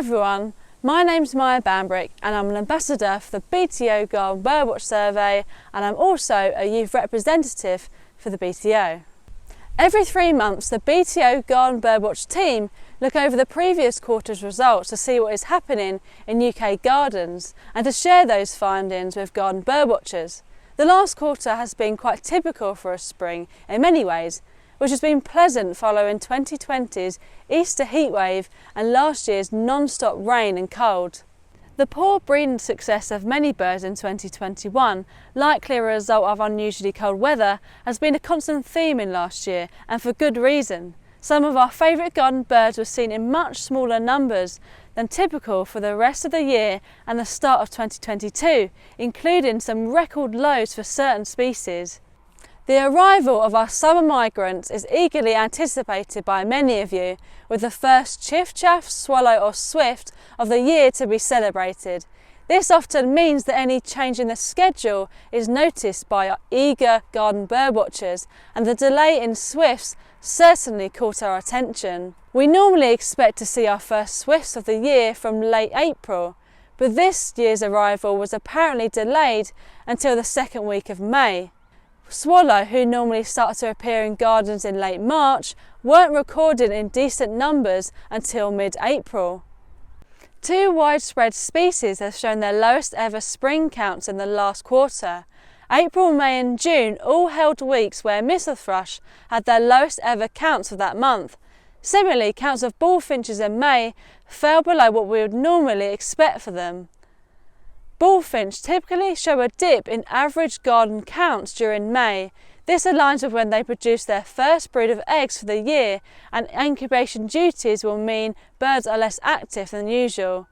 everyone, my name's Mya Bambrick and I'm an ambassador for the BTO Garden BirdWatch survey, and I'm also a youth representative for the BTO. Every 3 months the BTO Garden BirdWatch team look over the previous quarter's results to see what is happening in UK gardens and to share those findings with garden birdwatchers. The last quarter has been quite typical for a spring in many ways, which has been pleasant following 2020's Easter heatwave and last year's non-stop rain and cold. The poor breeding success of many birds in 2021, likely a result of unusually cold weather, has been a constant theme in last year, and for good reason. Some of our favourite garden birds were seen in much smaller numbers than typical for the rest of the year and the start of 2022, including some record lows for certain species. The arrival of our summer migrants is eagerly anticipated by many of you, with the first chiff-chaff, swallow or swift of the year to be celebrated. This often means that any change in the schedule is noticed by our eager garden birdwatchers, and the delay in swifts certainly caught our attention. We normally expect to see our first swifts of the year from late April, but this year's arrival was apparently delayed until the second week of May. Swallow, who normally start to appear in gardens in late March, weren't recorded in decent numbers until mid-April. 2 widespread species have shown their lowest ever spring counts in the last quarter. April, May and June all held weeks where Mistle Thrush had their lowest ever counts for that month. Similarly, counts of bullfinches in May fell below what we would normally expect for them. Bullfinch typically show a dip in average garden counts during May. This aligns with when they produce their first brood of eggs for the year, and incubation duties will mean birds are less active than usual.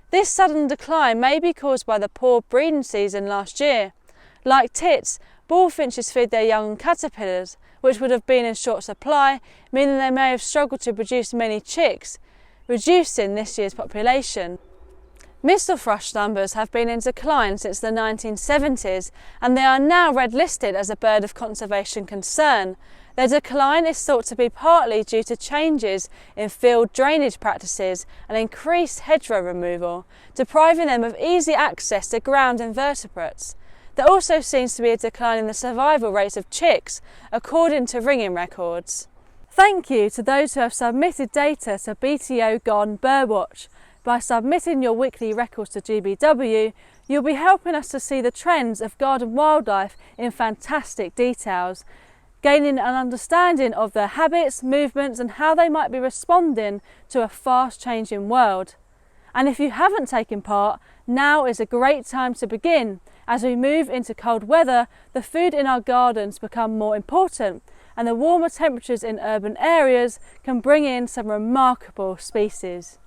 This sudden decline may be caused by the poor breeding season last year. Like tits, bullfinches feed their young on caterpillars, which would have been in short supply, meaning they may have struggled to produce many chicks, reducing this year's population. Mistle thrush numbers have been in decline since the 1970s, and they are now red listed as a bird of conservation concern. Their decline is thought to be partly due to changes in field drainage practices and increased hedgerow removal, depriving them of easy access to ground invertebrates. There also seems to be a decline in the survival rates of chicks, according to ringing records. Thank you to those who have submitted data to BTO Garden BirdWatch. By submitting your weekly records to GBW, you'll be helping us to see the trends of garden wildlife in fantastic details, gaining an understanding of their habits, movements and how they might be responding to a fast-changing world. And if you haven't taken part, now is a great time to begin. As we move into cold weather, the food in our gardens become more important, and the warmer temperatures in urban areas can bring in some remarkable species.